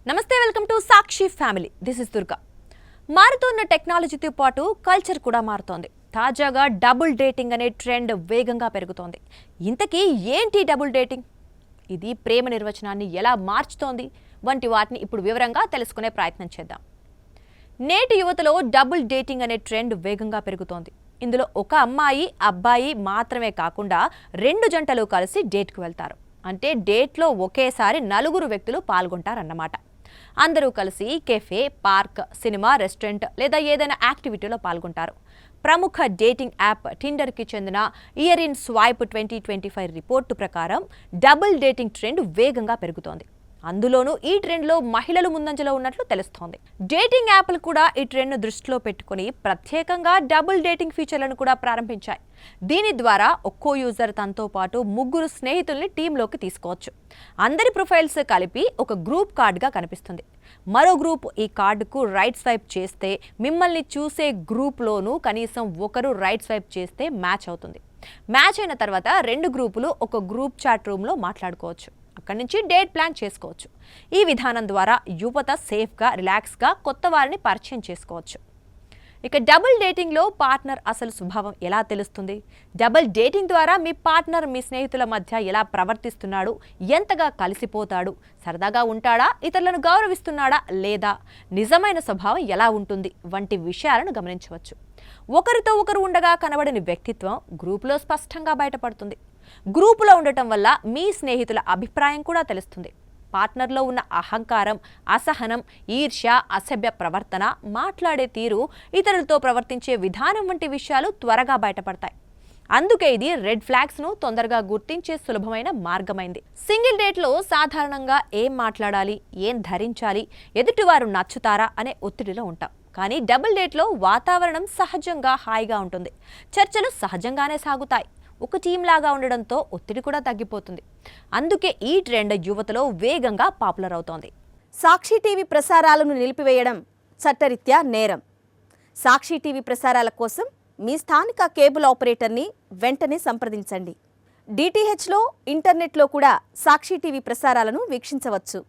నమస్తే, welcome to Sakshi family. This is Durga. మారుతున్న టెక్నాలజీతో పాటు కల్చర్ కూడా మారుతోంది. తాజాగా డబుల్ డేటింగ్ అనే ట్రెండ్ వేగంగా పెరుగుతోంది. ఇంతకీ ఏంటి డబుల్ డేటింగ్? ఇది ప్రేమ నిర్వచనాన్ని ఎలా మార్చుతోంది వంటి వాటిని ఇప్పుడు వివరంగా తెలుసుకునే ప్రయత్నం చేద్దాం. నేటి యువతలో డబుల్ డేటింగ్ అనే ట్రెండ్ వేగంగా పెరుగుతోంది. ఇందులో ఒక అమ్మాయి అబ్బాయి మాత్రమే కాకుండా రెండు జంటలు కలిసి డేట్కు వెళ్తారు. అంటే డేట్లో ఒకేసారి నలుగురు వ్యక్తులు పాల్గొంటారన్నమాట. అందరూ కలిసి కెఫే, పార్క్, సినిమా, రెస్టారెంట్ లేదా ఏదైనా యాక్టివిటీలో పాల్గొంటారు. ప్రముఖ డేటింగ్ యాప్ టిండర్కి చెందిన ఇయర్ ఇన్ స్వైప్ 2025 రిపోర్టు ప్రకారం డబుల్ డేటింగ్ ట్రెండ్ వేగంగా పెరుగుతోంది. అందులోనూ ఈ ట్రెండ్లో మహిళలు ముందంజలో ఉన్నట్లు తెలుస్తోంది. డేటింగ్ యాప్లు కూడా ఈ ట్రెండ్ను దృష్టిలో పెట్టుకుని ప్రత్యేకంగా డబుల్ డేటింగ్ ఫీచర్లను కూడా ప్రారంభించాయి. దీని ద్వారా ఒక్కో యూజర్ తనతో పాటు ముగ్గురు స్నేహితుల్ని టీంలోకి తీసుకోవచ్చు. అందరి ప్రొఫైల్స్ కలిపి ఒక గ్రూప్ కార్డుగా కనిపిస్తుంది. మరో గ్రూప్ ఈ కార్డుకు రైట్ స్వైప్ చేస్తే మిమ్మల్ని చూసే గ్రూప్లోనూ కనీసం ఒకరు రైట్ స్వైప్ చేస్తే మ్యాచ్ అవుతుంది. మ్యాచ్ అయిన తర్వాత రెండు గ్రూపులు ఒక గ్రూప్ చాట్ రూమ్లో మాట్లాడుకోవచ్చు. అక్కడి నుంచి డేట్ ప్లాన్ చేసుకోవచ్చు. ఈ విధానం ద్వారా యువత సేఫ్గా, రిలాక్స్గా కొత్త వారిని పరిచయం చేసుకోవచ్చు. ఇక డబుల్ డేటింగ్లో పార్ట్నర్ అసలు స్వభావం ఎలా తెలుస్తుంది? డబుల్ డేటింగ్ ద్వారా మీ పార్ట్నర్ మీ స్నేహితుల మధ్య ఎలా ప్రవర్తిస్తున్నాడు, ఎంతగా కలిసిపోతాడు, సరదాగా ఉంటాడా, ఇతరులను గౌరవిస్తున్నాడా లేదా, నిజమైన స్వభావం ఎలా ఉంటుంది వంటి విషయాలను గమనించవచ్చు. ఒకరితో ఒకరు ఉండగా కనబడని వ్యక్తిత్వం గ్రూపులో స్పష్టంగా బయటపడుతుంది. గ్రూపులో ఉండటం వల్ల మీ స్నేహితుల అభిప్రాయం కూడా తెలుస్తుంది. పార్ట్నర్లో ఉన్న అహంకారం, అసహనం, ఈర్ష్య, అసభ్య ప్రవర్తన, మాట్లాడే తీరు, ఇతరులతో ప్రవర్తించే విధానం వంటి విషయాలు త్వరగా బయటపడతాయి. అందుకే ఇది రెడ్ ఫ్లాగ్స్ను తొందరగా గుర్తించే సులభమైన మార్గమైంది. సింగిల్ డేట్లో సాధారణంగా ఏం మాట్లాడాలి, ఏం ధరించాలి, ఎదుటివారు నచ్చుతారా అనే ఒత్తిడిలో ఉంటాం. కానీ డబుల్ డేట్లో వాతావరణం సహజంగా హాయిగా ఉంటుంది. చర్చలు సహజంగానే సాగుతాయి. ఒక టీం లాగా ఉండడంతో ఒత్తిడి కూడా తగ్గిపోతుంది. అందుకే ఈ ట్రెండ్ యువతలో వేగంగా పాపులర్ అవుతోంది. సాక్షి టీవీ ప్రసారాలను నిలిపివేయడం చట్టరీత్యా నేరం. సాక్షి టీవీ ప్రసారాల కోసం మీ స్థానిక కేబుల్ ఆపరేటర్ని వెంటనే సంప్రదించండి. డిటిహెచ్లో, ఇంటర్నెట్లో కూడా సాక్షి టీవీ ప్రసారాలను వీక్షించవచ్చు.